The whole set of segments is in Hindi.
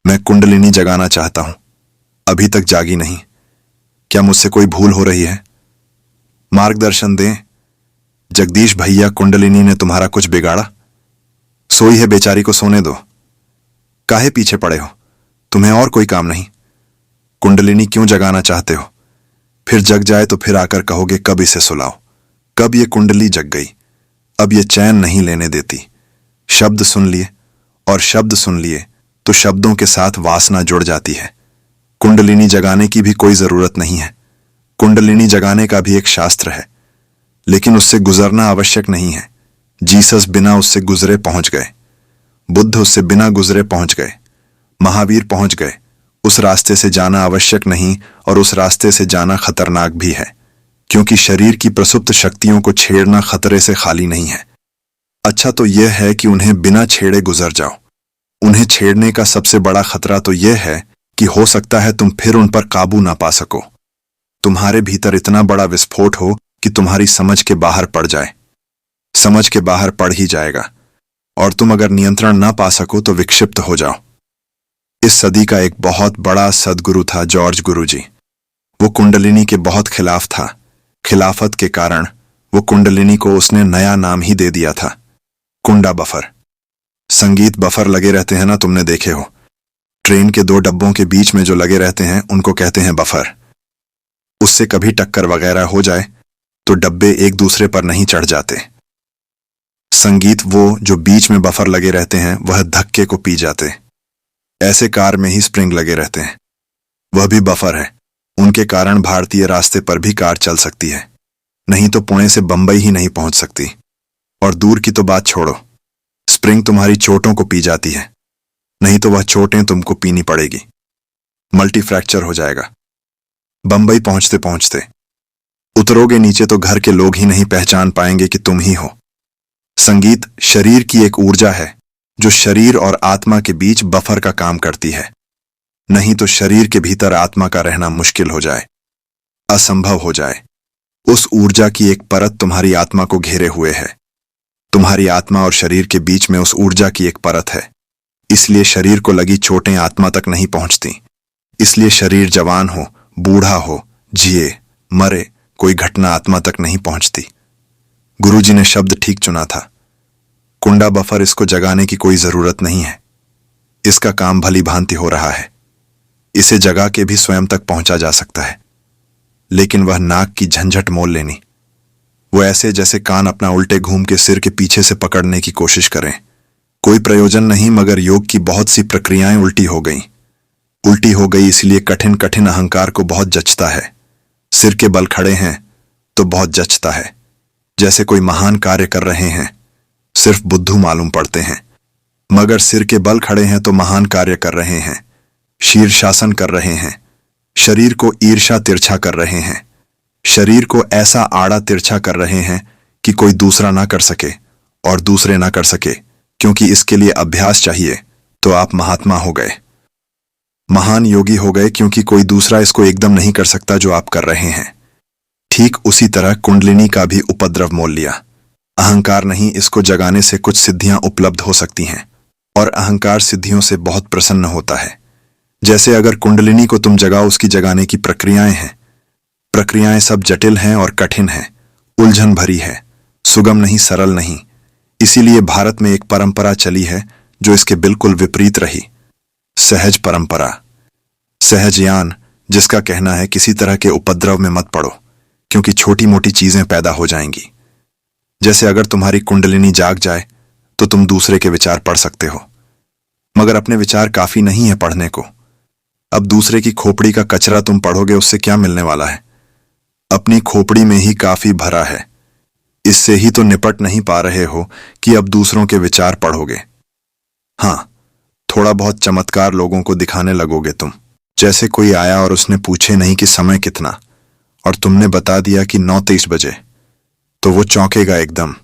मैं कुंडलिनी जगाना चाहता हूं, अभी तक जागी नहीं। क्या मुझसे कोई भूल हो रही है? मार्गदर्शन दें। जगदीश भैया, कुंडलिनी ने तुम्हारा कुछ बिगाड़ा? सोई है बेचारी को सोने दो। काहे पीछे पड़े हो? तुम्हें और कोई काम नहीं? कुंडलिनी क्यों जगाना चाहते हो? फिर जग जाए तो फिर आकर कहोगे कब इसे सुलाओ। कब ये कुंडली जग गई, अब ये चैन नहीं लेने देती। शब्द सुन लिए, और शब्द सुन लिए तो शब्दों के साथ वासना जुड़ जाती है। कुंडलिनी जगाने की भी कोई जरूरत नहीं है। कुंडलिनी जगाने का भी एक शास्त्र है, लेकिन उससे गुजरना आवश्यक नहीं है। जीसस बिना उससे गुजरे पहुंच गए, बुद्ध उससे बिना गुजरे पहुंच गए, महावीर पहुंच गए। उस रास्ते से जाना आवश्यक नहीं, और उस रास्ते से जाना खतरनाक भी है, क्योंकि शरीर की प्रसुप्त शक्तियों को छेड़ना खतरे से खाली नहीं है। अच्छा तो यह है कि उन्हें बिना छेड़े गुजर जाओ। उन्हें छेड़ने का सबसे बड़ा खतरा तो यह है कि हो सकता है तुम फिर उन पर काबू ना पा सको। तुम्हारे भीतर इतना बड़ा विस्फोट हो कि तुम्हारी समझ के बाहर पड़ जाए। समझ के बाहर पड़ ही जाएगा, और तुम अगर नियंत्रण ना पा सको तो विक्षिप्त हो जाओ। इस सदी का एक बहुत बड़ा सद्गुरु था जॉर्ज गुरुजी। वो कुंडलिनी के बहुत खिलाफ था। खिलाफत के कारण वो कुंडलिनी को उसने नया नाम ही दे दिया था, कुंडा बफर। संगीत बफर लगे रहते हैं ना, तुमने देखे हो। ट्रेन के दो डब्बों के बीच में जो लगे रहते हैं उनको कहते हैं बफर। उससे कभी टक्कर वगैरह हो जाए तो डब्बे एक दूसरे पर नहीं चढ़ जाते। संगीत वो जो बीच में बफर लगे रहते हैं वह धक्के को पी जाते। ऐसे कार में ही स्प्रिंग लगे रहते हैं, वह भी बफर है। उनके कारण भारतीय रास्ते पर भी कार चल सकती है, नहीं तो पुणे से बंबई ही नहीं पहुंच सकती। और दूर की तो बात छोड़ो, स्प्रिंग तुम्हारी चोटों को पी जाती है, नहीं तो वह चोटें तुमको पीनी पड़ेगी। मल्टी फ्रैक्चर हो जाएगा। बंबई पहुंचते पहुंचते उतरोगे नीचे तो घर के लोग ही नहीं पहचान पाएंगे कि तुम ही हो। संगीत शरीर की एक ऊर्जा है जो शरीर और आत्मा के बीच बफर का काम करती है, नहीं तो शरीर के भीतर आत्मा का रहना मुश्किल हो जाए, असंभव हो जाए। उस ऊर्जा की एक परत तुम्हारी आत्मा को घेरे हुए है। तुम्हारी आत्मा और शरीर के बीच में उस ऊर्जा की एक परत है, इसलिए शरीर को लगी चोटें आत्मा तक नहीं पहुंचती। इसलिए शरीर जवान हो, बूढ़ा हो, जिए मरे, कोई घटना आत्मा तक नहीं पहुंचती। गुरुजी ने शब्द ठीक चुना था। कुंडा बफर, इसको जगाने की कोई जरूरत नहीं है। इसका काम भली भांति हो रहा है। इसे जगा के भी स्वयं तक पहुंचा जा सकता है, लेकिन वह नाक की झंझट मोल लेनी। वो ऐसे जैसे कान अपना उल्टे घूम के सिर के पीछे से पकड़ने की कोशिश करें। कोई प्रयोजन नहीं, मगर योग की बहुत सी प्रक्रियाएं उल्टी हो गई। उल्टी हो गई इसलिए कठिन कठिन अहंकार को बहुत जचता है। सिर के बल खड़े हैं तो बहुत जचता है, जैसे कोई महान कार्य कर रहे हैं। सिर्फ बुद्धू मालूम पड़ते हैं, मगर सिर के बल खड़े हैं तो महान कार्य कर रहे हैं। शीर्षासन कर रहे हैं, शरीर को ईर्षा तिरछा कर रहे हैं, शरीर को ऐसा आड़ा तिरछा कर रहे हैं कि कोई दूसरा ना कर सके और दूसरे ना कर सके। क्योंकि इसके लिए अभ्यास चाहिए, तो आप महात्मा हो गए, महान योगी हो गए, क्योंकि कोई दूसरा इसको एकदम नहीं कर सकता जो आप कर रहे हैं। ठीक उसी तरह कुंडलिनी का भी उपद्रव मोल लिया। अहंकार नहीं, इसको जगाने से कुछ सिद्धियां उपलब्ध हो सकती हैं, और अहंकार सिद्धियों से बहुत प्रसन्न होता है। जैसे अगर कुंडलिनी को तुम जगाओ, उसकी जगाने की प्रक्रियाएं हैं। प्रक्रियाएं सब जटिल हैं और कठिन हैं, उलझन भरी है, सुगम नहीं, सरल नहीं। इसीलिए भारत में एक परंपरा चली है जो इसके बिल्कुल विपरीत रही, सहज परंपरा, सहजयान, जिसका कहना है किसी तरह के उपद्रव में मत पड़ो, क्योंकि छोटी मोटी चीजें पैदा हो जाएंगी। जैसे अगर तुम्हारी कुंडलिनी जाग जाए तो तुम दूसरे के विचार पढ़ सकते हो, मगर अपने विचार काफी नहीं है पढ़ने को। अब दूसरे की खोपड़ी का कचरा तुम पढ़ोगे, उससे क्या मिलने वाला है? अपनी खोपड़ी में ही काफी भरा है, इससे ही तो निपट नहीं पा रहे हो कि अब दूसरों के विचार पढ़ोगे। हाँ, थोड़ा बहुत चमत्कार लोगों को दिखाने लगोगे तुम। जैसे कोई आया और उसने पूछे नहीं कि समय कितना, और तुमने बता दिया कि 9:23 बजे, तो वो चौंकेगा एकदम,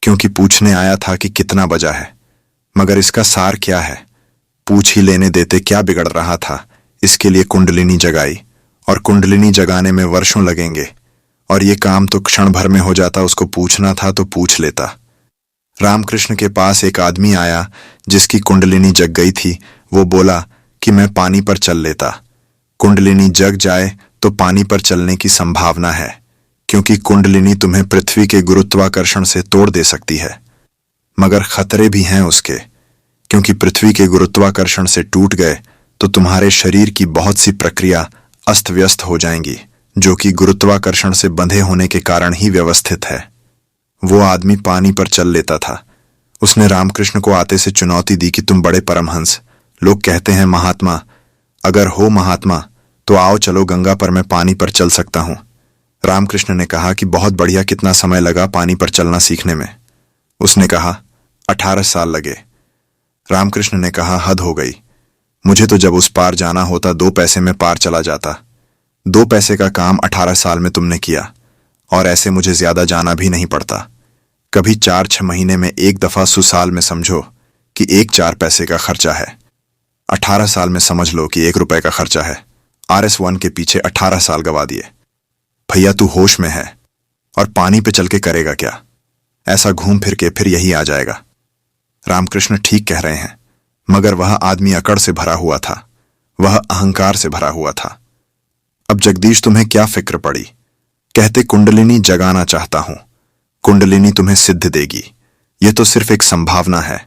क्योंकि पूछने आया था कि कितना बजा है। मगर इसका सार क्या है? पूछ ही लेने देते, क्या बिगड़ रहा था? इसके लिए कुंडलिनी जगाई, और कुंडलिनी जगाने में वर्षों लगेंगे, और ये काम तो क्षण भर में हो जाता। उसको पूछना था तो पूछ लेता। रामकृष्ण के पास एक आदमी आया जिसकी कुंडलिनी जग गई थी। वो बोला कि मैं पानी पर चल लेता। कुंडलिनी जग जाए तो पानी पर चलने की संभावना है, क्योंकि कुंडलिनी तुम्हें पृथ्वी के गुरुत्वाकर्षण से तोड़ दे सकती है। मगर खतरे भी हैं उसके, क्योंकि पृथ्वी के गुरुत्वाकर्षण से टूट गए तो तुम्हारे शरीर की बहुत सी प्रक्रिया अस्त व्यस्त हो जाएंगी, जो कि गुरुत्वाकर्षण से बंधे होने के कारण ही व्यवस्थित है। वो आदमी पानी पर चल लेता था। उसने रामकृष्ण को आते से चुनौती दी कि तुम बड़े परमहंस, लोग कहते हैं महात्मा, अगर हो महात्मा तो आओ चलो गंगा पर, मैं पानी पर चल सकता हूं। रामकृष्ण ने कहा कि बहुत बढ़िया, कितना समय लगा पानी पर चलना सीखने में? उसने कहा 18 साल लगे। रामकृष्ण ने कहा हद हो गई, मुझे तो जब उस पार जाना होता 2 पैसे में पार चला जाता। 2 पैसे का काम 18 साल में तुमने किया, और ऐसे मुझे ज्यादा जाना भी नहीं पड़ता। कभी 4-6 महीने में एक दफा सुसाल में समझो कि 1-4 पैसे का खर्चा है। 18 साल में समझ लो कि 1 रुपए का खर्चा है। RS1 के पीछे 18 साल गवा दिए। भैया तू होश में है, और पानी पे चल के करेगा क्या? ऐसा घूम फिर के फिर यही आ जाएगा। रामकृष्ण ठीक कह रहे हैं, मगर वह आदमी अकड़ से भरा हुआ था, वह अहंकार से भरा हुआ था। अब जगदीश तुम्हें क्या फिक्र पड़ी? कहते कुंडलिनी जगाना चाहता हूं। कुंडलिनी तुम्हें सिद्ध देगी। यह तो सिर्फ एक संभावना है।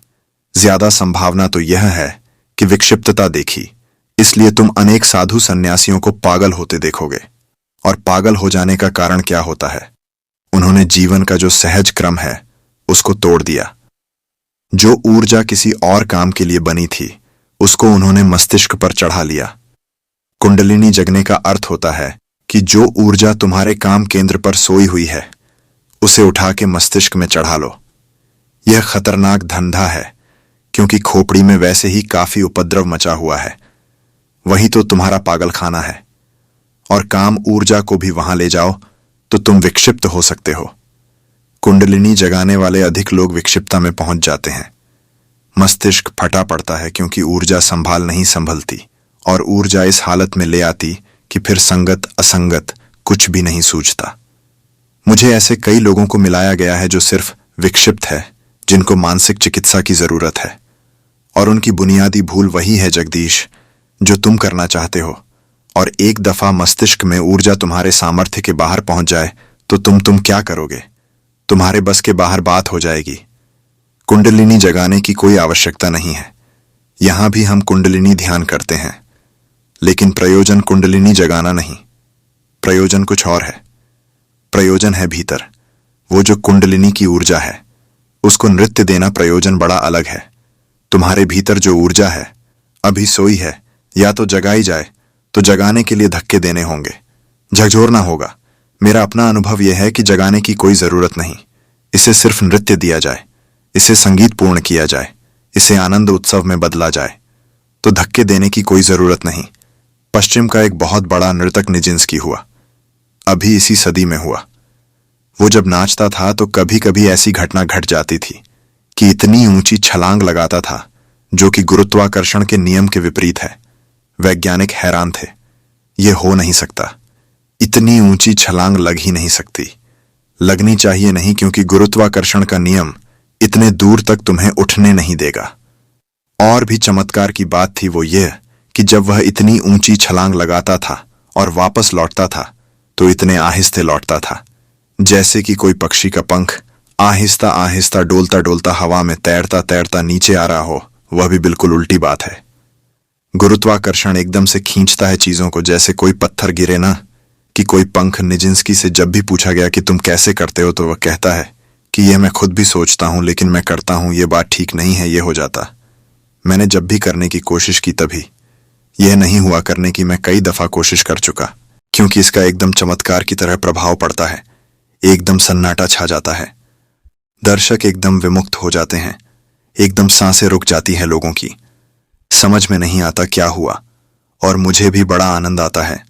ज्यादा संभावना तो यह है कि विक्षिप्तता देखी, इसलिए तुम अनेक साधु सन्यासियों को पागल होते देखोगे। और पागल हो जाने का कारण क्या होता है? उन्होंने जीवन का जो सहज क्रम है उसको तोड़ दिया। जो ऊर्जा किसी और काम के लिए बनी थी उसको उन्होंने मस्तिष्क पर चढ़ा लिया। कुंडलिनी जगने का अर्थ होता है कि जो ऊर्जा तुम्हारे काम केंद्र पर सोई हुई है उसे उठा के मस्तिष्क में चढ़ा लो। यह खतरनाक धंधा है, क्योंकि खोपड़ी में वैसे ही काफी उपद्रव मचा हुआ है। वही तो तुम्हारा पागलखाना है। और काम ऊर्जा को भी वहां ले जाओ तो तुम विक्षिप्त हो सकते हो। कुंडलिनी जगाने वाले अधिक लोग विक्षिप्तता में पहुंच जाते हैं। मस्तिष्क फटा पड़ता है, क्योंकि ऊर्जा संभाल नहीं संभलती, और ऊर्जा इस हालत में ले आती कि फिर संगत असंगत कुछ भी नहीं सूझता। मुझे ऐसे कई लोगों को मिलाया गया है जो सिर्फ विक्षिप्त है, जिनको मानसिक चिकित्सा की जरूरत है। और उनकी बुनियादी भूल वही है जगदीश जो तुम करना चाहते हो। और एक दफा मस्तिष्क में ऊर्जा तुम्हारे सामर्थ्य के बाहर पहुंच जाए तो तुम क्या करोगे? तुम्हारे बस के बाहर बात हो जाएगी। कुंडलिनी जगाने की कोई आवश्यकता नहीं है। यहां भी हम कुंडलिनी ध्यान करते हैं, लेकिन प्रयोजन कुंडलिनी जगाना नहीं। प्रयोजन कुछ और है। प्रयोजन है भीतर, वो जो कुंडलिनी की ऊर्जा है उसको नृत्य देना। प्रयोजन बड़ा अलग है। तुम्हारे भीतर जो ऊर्जा है अभी सोई है, या तो जगाई जाए, तो जगाने के लिए धक्के देने होंगे, झकझोरना होगा। मेरा अपना अनुभव यह है कि जगाने की कोई जरूरत नहीं। इसे सिर्फ नृत्य दिया जाए, इसे संगीतपूर्ण किया जाए, इसे आनंद उत्सव में बदला जाए, तो धक्के देने की कोई जरूरत नहीं। पश्चिम का एक बहुत बड़ा नर्तक निजिंस्की हुआ, अभी इसी सदी में हुआ। वो जब नाचता था तो कभी कभी ऐसी घटना घट जाती थी कि इतनी ऊंची छलांग लगाता था, जो कि गुरुत्वाकर्षण के नियम के विपरीत है। वैज्ञानिक हैरान थे, यह हो नहीं सकता। इतनी ऊंची छलांग लग ही नहीं सकती। लगनी चाहिए नहीं, क्योंकि गुरुत्वाकर्षण का नियम इतने दूर तक तुम्हें उठने नहीं देगा। और भी चमत्कार की बात थी वो यह कि जब वह इतनी ऊंची छलांग लगाता था और वापस लौटता था तो इतने आहिस्ते लौटता था, जैसे कि कोई पक्षी का पंख आहिस्ता आहिस्ता डोलता डोलता हवा में तैरता तैरता नीचे आ रहा हो। वह भी बिल्कुल उल्टी बात है। गुरुत्वाकर्षण एकदम से खींचता है चीजों को, जैसे कोई पत्थर गिरे ना, कि कोई पंख। निजिंस्की से जब भी पूछा गया कि तुम कैसे करते हो तो वह कहता है कि यह मैं खुद भी सोचता हूं, लेकिन मैं करता हूं, यह बात ठीक नहीं है, यह हो जाता। मैंने जब भी करने की कोशिश की तभी यह नहीं हुआ करने की मैं कई दफा कोशिश कर चुका, क्योंकि इसका एकदम चमत्कार की तरह प्रभाव पड़ता है। एकदम सन्नाटा छा जाता है, दर्शक एकदम विमुक्त हो जाते हैं, एकदम सांसें रुक जाती हैं लोगों की। समझ में नहीं आता क्या हुआ, और मुझे भी बड़ा आनंद आता है,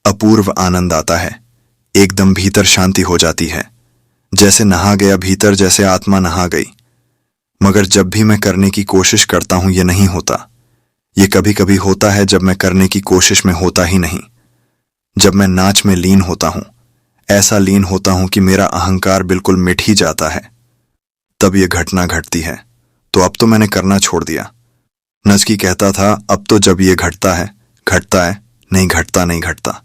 अपूर्व आनंद आता है। एकदम भीतर शांति हो जाती है, जैसे नहा गया भीतर, जैसे आत्मा नहा गई। मगर जब भी मैं करने की कोशिश करता हूं ये नहीं होता। ये कभी कभी होता है जब मैं करने की कोशिश में होता ही नहीं। जब मैं नाच में लीन होता हूं, ऐसा लीन होता हूं कि मेरा अहंकार बिल्कुल मिट ही जाता है, तब यह घटना घटती है। तो अब तो मैंने करना छोड़ दिया। नजकी कहता था, अब तो जब ये घटता है, नहीं घटता, नहीं घटता।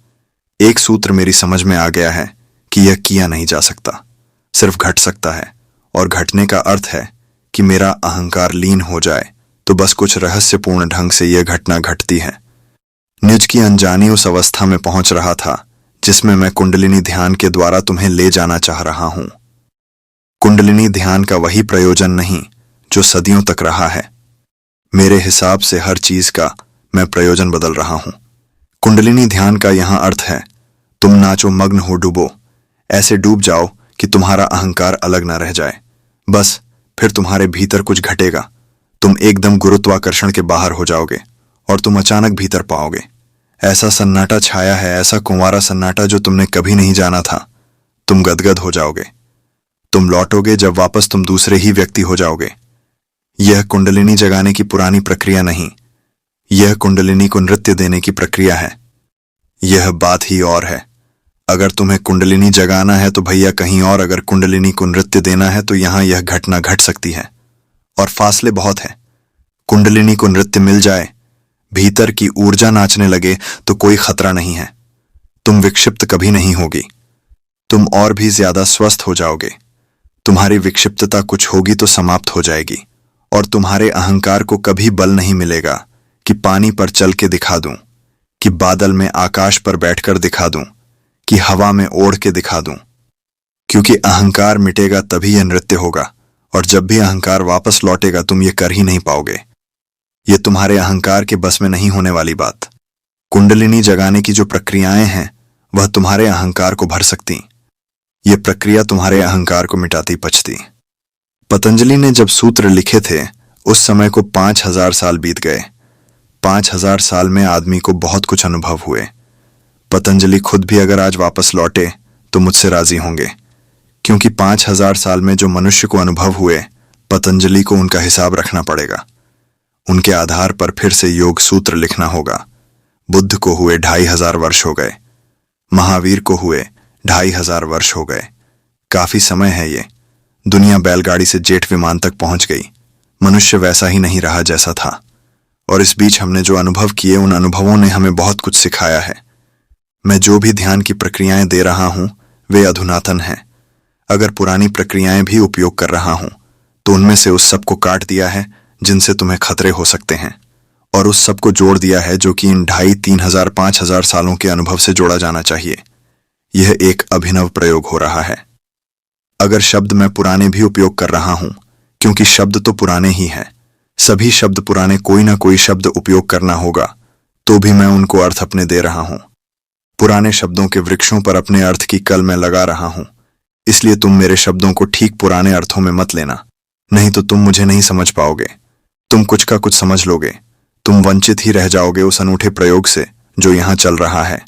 एक सूत्र मेरी समझ में आ गया है कि यह किया नहीं जा सकता, सिर्फ घट सकता है। और घटने का अर्थ है कि मेरा अहंकार लीन हो जाए तो बस कुछ रहस्यपूर्ण ढंग से यह घटना घटती है। निज की अनजानी उस अवस्था में पहुंच रहा था जिसमें मैं कुंडलिनी ध्यान के द्वारा तुम्हें ले जाना चाह रहा हूं। कुंडलिनी ध्यान का वही प्रयोजन नहीं जो सदियों तक रहा है। मेरे हिसाब से हर चीज का मैं प्रयोजन बदल रहा हूं। कुंडलिनी ध्यान का यहां अर्थ है, तुम नाचो, मग्न हो, डूबो, ऐसे डूब जाओ कि तुम्हारा अहंकार अलग न रह जाए। बस फिर तुम्हारे भीतर कुछ घटेगा, तुम एकदम गुरुत्वाकर्षण के बाहर हो जाओगे और तुम अचानक भीतर पाओगे। ऐसा सन्नाटा छाया है, ऐसा कुंवारा सन्नाटा जो तुमने कभी नहीं जाना था। तुम गदगद हो जाओगे। तुम लौटोगे जब वापस तुम दूसरे ही व्यक्ति हो जाओगे। यह कुंडलिनी जगाने की पुरानी प्रक्रिया नहीं, यह कुंडलिनी को नृत्य देने की प्रक्रिया है। यह बात ही और है। अगर तुम्हें कुंडलिनी जगाना है तो भैया कहीं और, अगर कुंडलिनी को नृत्य देना है तो यहां यह घटना घट सकती है। और फासले बहुत है। कुंडलिनी को नृत्य मिल जाए, भीतर की ऊर्जा नाचने लगे तो कोई खतरा नहीं है। तुम विक्षिप्त कभी नहीं होगी, तुम और भी ज्यादा स्वस्थ हो जाओगे। तुम्हारी विक्षिप्तता कुछ होगी तो समाप्त हो जाएगी और तुम्हारे अहंकार को कभी बल नहीं मिलेगा कि पानी पर चल के दिखा दूं, कि बादल में आकाश पर बैठकर दिखा दूं, कि हवा में ओढ़ के दिखा दूं। क्योंकि अहंकार मिटेगा तभी यह नृत्य होगा, और जब भी अहंकार वापस लौटेगा तुम ये कर ही नहीं पाओगे। ये तुम्हारे अहंकार के बस में नहीं होने वाली बात। कुंडलिनी जगाने की जो प्रक्रियाएं हैं वह तुम्हारे अहंकार को भर सकती। ये प्रक्रिया तुम्हारे अहंकार को मिटाती पचती। पतंजलि ने जब सूत्र लिखे थे उस समय को 5000 साल बीत गए। 5000 साल में आदमी को बहुत कुछ अनुभव हुए। पतंजलि खुद भी अगर आज वापस लौटे तो मुझसे राजी होंगे, क्योंकि 5000 साल में जो मनुष्य को अनुभव हुए, पतंजलि को उनका हिसाब रखना पड़ेगा। उनके आधार पर फिर से योग सूत्र लिखना होगा। बुद्ध को हुए 2500 वर्ष हो गए, महावीर को हुए 2500 वर्ष हो गए। काफी समय है ये। दुनिया बैलगाड़ी से जेट विमान तक पहुंच गई। मनुष्य वैसा ही नहीं रहा जैसा था। और इस बीच हमने जो अनुभव किए, उन अनुभवों ने हमें बहुत कुछ सिखाया है। मैं जो भी ध्यान की प्रक्रियाएं दे रहा हूं वे अधुनातन हैं। अगर पुरानी प्रक्रियाएं भी उपयोग कर रहा हूं तो उनमें से उस सब को काट दिया है जिनसे तुम्हें खतरे हो सकते हैं, और उस सब को जोड़ दिया है जो कि इन 2500, 3000, 5000 सालों के अनुभव से जोड़ा जाना चाहिए। यह एक अभिनव प्रयोग हो रहा है। अगर शब्द मैं पुराने भी उपयोग कर रहा हूं, क्योंकि शब्द तो पुराने ही हैं, सभी शब्द पुराने, कोई ना कोई शब्द उपयोग करना होगा, तो भी मैं उनको अर्थ अपने दे रहा हूं। पुराने शब्दों के वृक्षों पर अपने अर्थ की कल मैं लगा रहा हूं। इसलिए तुम मेरे शब्दों को ठीक पुराने अर्थों में मत लेना, नहीं तो तुम मुझे नहीं समझ पाओगे। तुम कुछ का कुछ समझ लोगे, तुम वंचित ही रह जाओगे उस अनूठे प्रयोग से जो यहां चल रहा है।